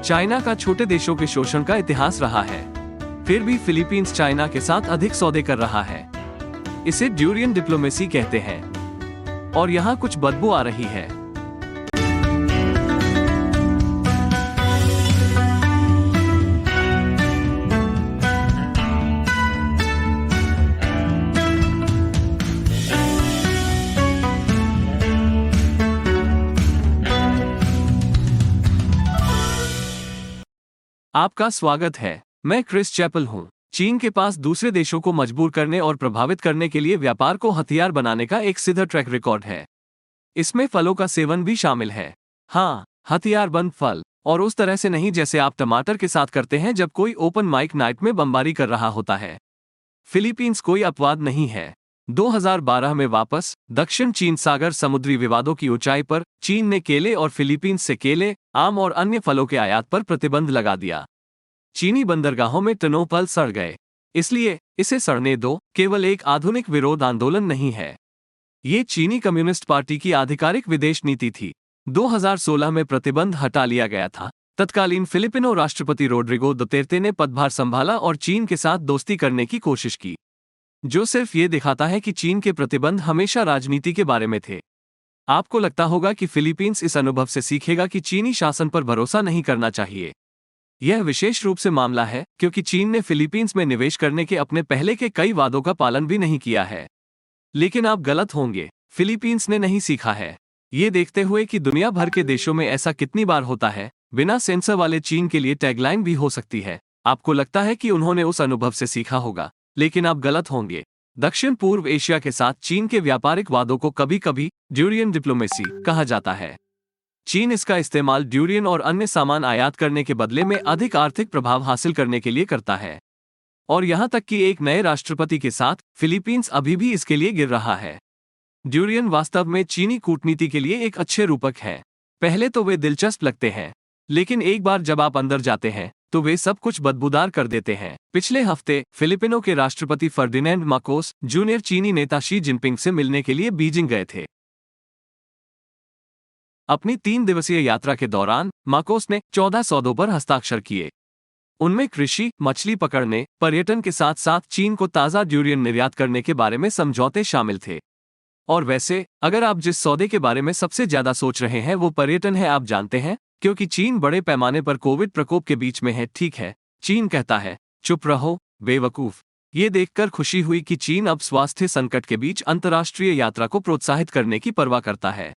China का छोटे देशों के शोषण का इतिहास रहा है, फिर भी फिलीपींस चाइना के साथ अधिक सौदे कर रहा है। इसे ड्यूरियन डिप्लोमेसी कहते हैं और यहाँ कुछ बदबू आ रही है। आपका स्वागत है। मैं क्रिस चैपल हूँ। चीन के पास दूसरे देशों को मजबूर करने और प्रभावित करने के लिए व्यापार को हथियार बनाने का एक सीधा ट्रैक रिकॉर्ड है। इसमें फलों का सेवन भी शामिल है। हाँ, हथियारबंद फल, और उस तरह से नहीं जैसे आप टमाटर के साथ करते हैं जब कोई ओपन माइक नाइट में बमबारी कर रहा होता है। फिलीपींस कोई अपवाद नहीं है। 2012 में वापस दक्षिण चीन सागर समुद्री विवादों की ऊंचाई पर चीन ने केले और फिलीपींस से केले, आम और अन्य फलों के आयात पर प्रतिबंध लगा दिया। चीनी बंदरगाहों में टनों फल सड़ गए, इसलिए इसे सड़ने दो केवल एक आधुनिक विरोध आंदोलन नहीं है। ये चीनी कम्युनिस्ट पार्टी की आधिकारिक विदेश नीति थी। 2016 में प्रतिबंध हटा लिया गया था। तत्कालीन फिलिपिनो राष्ट्रपति रोड्रिगो दुतेर्ते ने पदभार संभाला और चीन के साथ दोस्ती करने की कोशिश की, जो सिर्फ ये दिखाता है कि चीन के प्रतिबंध हमेशा राजनीति के बारे में थे। आपको लगता होगा कि फिलीपींस इस अनुभव से सीखेगा कि चीनी शासन पर भरोसा नहीं करना चाहिए। यह विशेष रूप से मामला है क्योंकि चीन ने फिलीपींस में निवेश करने के अपने पहले के कई वादों का पालन भी नहीं किया है। लेकिन आप गलत होंगे, फिलीपींस ने नहीं सीखा है। ये देखते हुए कि दुनिया भर के देशों में ऐसा कितनी बार होता है, बिना सेंसर वाले चीन के लिए टैगलाइन भी हो सकती है, आपको लगता है कि उन्होंने उस अनुभव से सीखा होगा, लेकिन आप गलत होंगे। दक्षिण पूर्व एशिया के साथ चीन के व्यापारिक वादों को कभी कभी ड्यूरियन डिप्लोमेसी कहा जाता है। चीन इसका इस्तेमाल ड्यूरियन और अन्य सामान आयात करने के बदले में अधिक आर्थिक प्रभाव हासिल करने के लिए करता है, और यहां तक कि एक नए राष्ट्रपति के साथ फिलीपींस अभी भी इसके लिए गिर रहा है। ड्यूरियन वास्तव में चीनी कूटनीति के लिए एक अच्छे रूपक है। पहले तो वे दिलचस्प लगते हैं, लेकिन एक बार जब आप अंदर जाते हैं तो वे सब कुछ बदबूदार कर देते हैं। पिछले हफ्ते फिलिपिनो के राष्ट्रपति फर्डिनेंड मार्कोस जूनियर चीनी नेता शी जिनपिंग से मिलने के लिए बीजिंग गए थे। अपनी 3 दिवसीय यात्रा के दौरान मार्कोस ने 14 सौदों पर हस्ताक्षर किए। उनमें कृषि, मछली पकड़ने, पर्यटन के साथ साथ चीन को ताज़ा ड्यूरियन निर्यात करने के बारे में समझौते शामिल थे। और वैसे, अगर आप जिस सौदे के बारे में सबसे ज्यादा सोच रहे हैं वो पर्यटन है, आप जानते हैं, क्योंकि चीन बड़े पैमाने पर कोविड प्रकोप के बीच में है। ठीक है, चीन कहता है, चुप रहो बेवकूफ। ये देखकर खुशी हुई कि चीन अब स्वास्थ्य संकट के बीच अंतर्राष्ट्रीय यात्रा को प्रोत्साहित करने की परवाह करता है।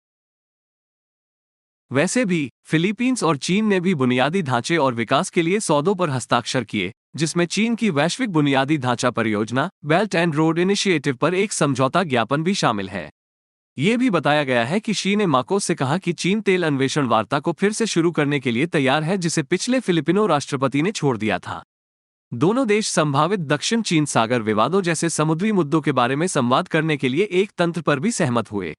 वैसे भी फिलीपींस और चीन ने भी बुनियादी ढांचे और विकास के लिए सौदों पर हस्ताक्षर किए, जिसमें चीन की वैश्विक बुनियादी ढांचा परियोजना बेल्ट एंड रोड इनिशिएटिव पर एक समझौता ज्ञापन भी शामिल है। ये भी बताया गया है कि शी ने मार्कोस से कहा कि चीन तेल अन्वेषण वार्ता को फिर से शुरू करने के लिए तैयार है, जिसे पिछले फिलिपिनो राष्ट्रपति ने छोड़ दिया था। दोनों देश संभावित दक्षिण चीन सागर विवादों जैसे समुद्री मुद्दों के बारे में संवाद करने के लिए एक तंत्र पर भी सहमत हुए।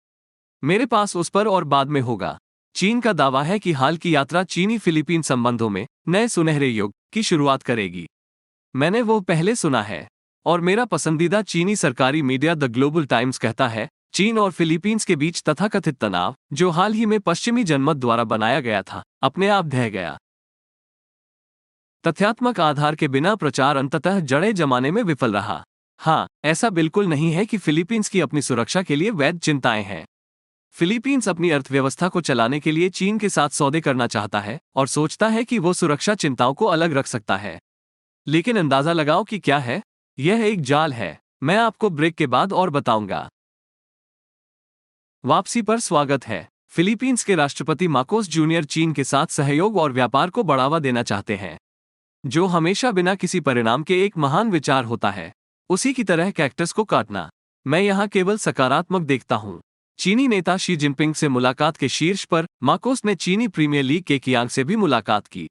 मेरे पास उस पर और बाद में होगा। चीन का दावा है कि हाल की यात्रा चीनी फिलीपीन संबंधों में नए सुनहरे युग की शुरुआत करेगी। मैंने वो पहले सुना है, और मेरा पसंदीदा चीनी सरकारी मीडिया द ग्लोबल टाइम्स कहता है, चीन और फिलीपींस के बीच तथाकथित तनाव, जो हाल ही में पश्चिमी जनमत द्वारा बनाया गया था, अपने आप ढह गया। तथ्यात्मक आधार के बिना प्रचार अंततः जड़े जमाने में विफल रहा। हाँ, ऐसा बिल्कुल नहीं है कि फिलीपींस की अपनी सुरक्षा के लिए वैध चिंताएं हैं। फिलीपींस अपनी अर्थव्यवस्था को चलाने के लिए चीन के साथ सौदे करना चाहता है और सोचता है कि वो सुरक्षा चिंताओं को अलग रख सकता है। लेकिन अंदाजा लगाओ कि क्या है? यह एक जाल है। मैं आपको ब्रेक के बाद और बताऊंगा। वापसी पर स्वागत है। फिलीपींस के राष्ट्रपति मार्कोस जूनियर चीन के साथ सहयोग और व्यापार को बढ़ावा देना चाहते हैं, जो हमेशा बिना किसी परिणाम के एक महान विचार होता है, उसी की तरह कैक्टस को काटना। मैं यहाँ केवल सकारात्मक देखता हूँ। चीनी नेता शी जिनपिंग से मुलाकात के शीर्ष पर मार्कोस ने चीनी प्रीमियर लीग के कियांग से भी मुलाकात की।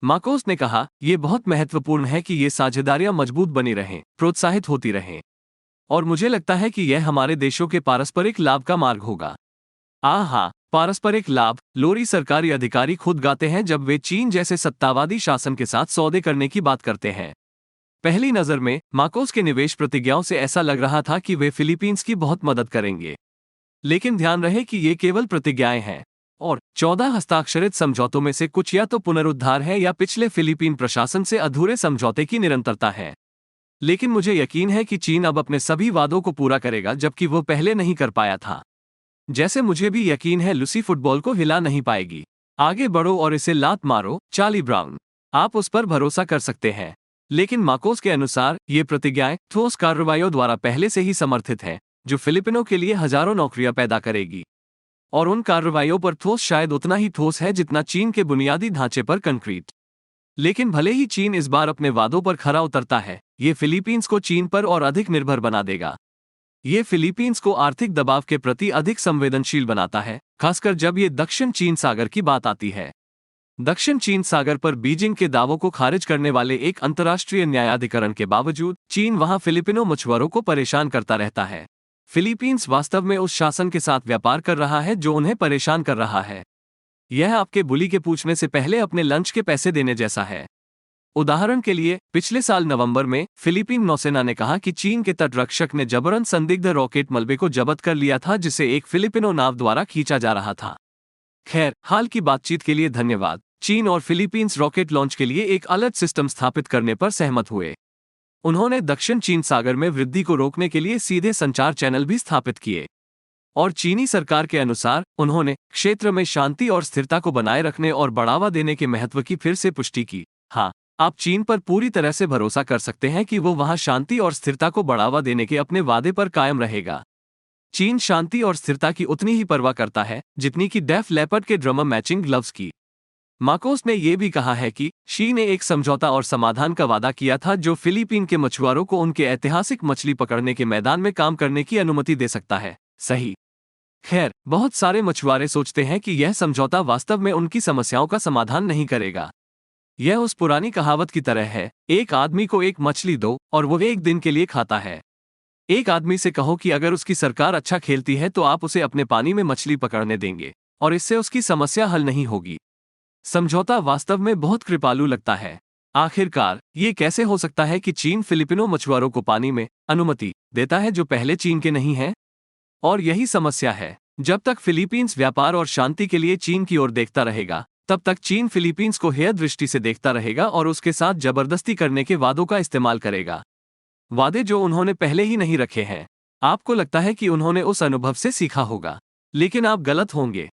मार्कोस ने कहा, यह बहुत महत्वपूर्ण है कि ये साझेदारियां मजबूत बनी रहें, प्रोत्साहित होती रहें, और मुझे लगता है कि यह हमारे देशों के पारस्परिक लाभ का मार्ग होगा। हाँ, पारस्परिक लाभ, लोरी सरकारी अधिकारी खुद गाते हैं जब वे चीन जैसे सत्तावादी शासन के साथ सौदे करने की बात करते हैं। पहली नज़र में मार्कोस के निवेश प्रतिज्ञाओं से ऐसा लग रहा था कि वे फिलीपींस की बहुत मदद करेंगे। लेकिन ध्यान रहे कि ये केवल प्रतिज्ञाएं हैं। और 14 हस्ताक्षरित समझौतों में से कुछ या तो पुनरुद्धार है या पिछले फिलीपीन प्रशासन से अधूरे समझौते की निरंतरता है। लेकिन मुझे यकीन है कि चीन अब अपने सभी वादों को पूरा करेगा, जबकि वो पहले नहीं कर पाया था। जैसे मुझे भी यकीन है लूसी फुटबॉल को हिला नहीं पाएगी। आगे बढ़ो और इसे लात मारो, चार्ली ब्राउन। आप उस पर भरोसा कर सकते हैं। लेकिन मार्कोस के अनुसार ये प्रतिज्ञाएं ठोस कार्रवाइयों द्वारा पहले से ही समर्थित हैं, जो फिलिपिनो के लिए हजारों नौकरियां पैदा करेगी। और उन कार्रवाइयों पर ठोस शायद उतना ही ठोस है जितना चीन के बुनियादी ढांचे पर कंक्रीट। लेकिन भले ही चीन इस बार अपने वादों पर खरा उतरता है, ये फिलीपींस को चीन पर और अधिक निर्भर बना देगा। ये फिलीपींस को आर्थिक दबाव के प्रति अधिक संवेदनशील बनाता है, खासकर जब ये दक्षिण चीन सागर की बात आती है। दक्षिण चीन सागर पर बीजिंग के दावों को खारिज करने वाले एक अंतर्राष्ट्रीय न्यायाधिकरण के बावजूद चीन वहां फिलिपिनो मछुआरों को परेशान करता रहता है। फिलीपींस वास्तव में उस शासन के साथ व्यापार कर रहा है जो उन्हें परेशान कर रहा है। यह आपके बुली के पूछने से पहले अपने लंच के पैसे देने जैसा है। उदाहरण के लिए, पिछले साल नवंबर में फिलीपीन नौसेना ने कहा कि चीन के तटरक्षक ने जबरन संदिग्ध रॉकेट मलबे को जब्त कर लिया था जिसे एक फिलिपिनो नाव द्वारा खींचा जा रहा था। खैर, हाल की बातचीत के लिए धन्यवाद। चीन और फिलीपींस रॉकेट लॉन्च के लिए एक अलर्ट सिस्टम स्थापित करने पर सहमत हुए। उन्होंने दक्षिण चीन सागर में वृद्धि को रोकने के लिए सीधे संचार चैनल भी स्थापित किए। और चीनी सरकार के अनुसार उन्होंने क्षेत्र में शांति और स्थिरता को बनाए रखने और बढ़ावा देने के महत्व की फिर से पुष्टि की। हाँ, आप चीन पर पूरी तरह से भरोसा कर सकते हैं कि वो वहां शांति और स्थिरता को बढ़ावा देने के अपने वादे पर कायम रहेगा। चीन शांति और स्थिरता की उतनी ही परवाह करता है जितनी कि डेफ लेपर्ड के ड्रमर मैचिंग ग्लव्स की। मार्कोस ने यह भी कहा है कि शी ने एक समझौता और समाधान का वादा किया था जो फिलीपीन के मछुआरों को उनके ऐतिहासिक मछली पकड़ने के मैदान में काम करने की अनुमति दे सकता है। सही। खैर, बहुत सारे मछुआरे सोचते हैं कि यह समझौता वास्तव में उनकी समस्याओं का समाधान नहीं करेगा। यह उस पुरानी कहावत की तरह है, एक आदमी को एक मछली दो और वो एक दिन के लिए खाता है। एक आदमी से कहो कि अगर उसकी सरकार अच्छा खेलती है तो आप उसे अपने पानी में मछली पकड़ने देंगे और इससे उसकी समस्या हल नहीं होगी। समझौता वास्तव में बहुत कृपालु लगता है। आखिरकार, ये कैसे हो सकता है कि चीन फिलिपिनो मछुआरों को पानी में अनुमति देता है जो पहले चीन के नहीं है? और यही समस्या है। जब तक फिलीपींस व्यापार और शांति के लिए चीन की ओर देखता रहेगा, तब तक चीन फिलीपींस को हेय दृष्टि से देखता रहेगा और उसके साथ जबरदस्ती करने के वादों का इस्तेमाल करेगा। वादे जो उन्होंने पहले ही नहीं रखे हैं। आपको लगता है कि उन्होंने उस अनुभव से सीखा होगा, लेकिन आप गलत होंगे।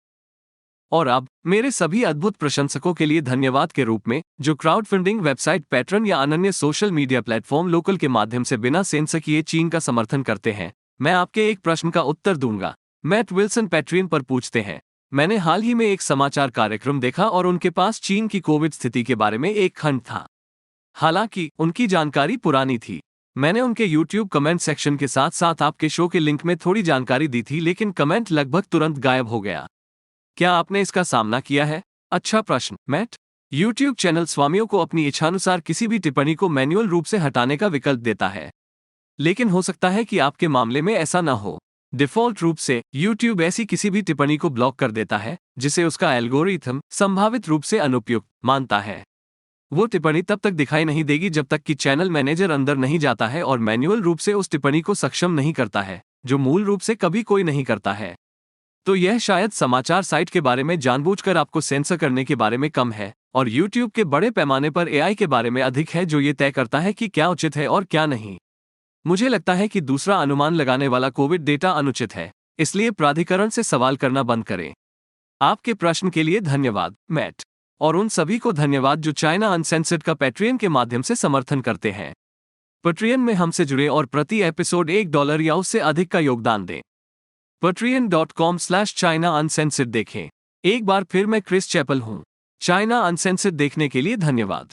और अब मेरे सभी अद्भुत प्रशंसकों के लिए धन्यवाद के रूप में, जो क्राउड फंडिंग वेबसाइट पैट्रन या अन्य सोशल मीडिया प्लेटफॉर्म लोकल के माध्यम से बिना सेंसर किए चीन का समर्थन करते हैं, मैं आपके एक प्रश्न का उत्तर दूंगा। मैट विल्सन पैट्रियन पर पूछते हैं, मैंने हाल ही में एक समाचार कार्यक्रम देखा और उनके पास चीन की कोविड स्थिति के बारे में एक खंड था। हालांकि उनकी जानकारी पुरानी थी। मैंने उनके YouTube कमेंट सेक्शन के साथ साथ आपके शो के लिंक में थोड़ी जानकारी दी थी, लेकिन कमेंट लगभग तुरंत गायब हो गया। क्या आपने इसका सामना किया है? अच्छा प्रश्न, मैट। YouTube चैनल स्वामियों को अपनी इच्छानुसार किसी भी टिप्पणी को मैन्युअल रूप से हटाने का विकल्प देता है, लेकिन हो सकता है कि आपके मामले में ऐसा न हो। डिफ़ॉल्ट रूप से YouTube ऐसी किसी भी टिप्पणी को ब्लॉक कर देता है जिसे उसका एल्गोरिथम संभावित रूप से अनुपयुक्त मानता है। वो टिप्पणी तब तक दिखाई नहीं देगी जब तक कि चैनल मैनेजर अंदर नहीं जाता है और मैन्युअल रूप से उस टिप्पणी को सक्षम नहीं करता है, जो मूल रूप से कभी कोई नहीं करता है। तो यह शायद समाचार साइट के बारे में जानबूझकर आपको सेंसर करने के बारे में कम है और YouTube के बड़े पैमाने पर AI के बारे में अधिक है, जो ये तय करता है कि क्या उचित है और क्या नहीं। मुझे लगता है कि दूसरा अनुमान लगाने वाला कोविड डेटा अनुचित है, इसलिए प्राधिकरण से सवाल करना बंद करें। आपके प्रश्न के लिए धन्यवाद, मैट। और उन सभी को धन्यवाद जो चाइना अनसेंसर्ड का पैट्रियन के माध्यम से समर्थन करते हैं। पैट्रियन में हमसे जुड़े और प्रति एपिसोड $1 या उससे अधिक का योगदान दें। patreon.com/China Uncensored देखें। एक बार फिर मैं क्रिस चैपल हूँ। चाइना अनसेंसर्ड देखने के लिए धन्यवाद।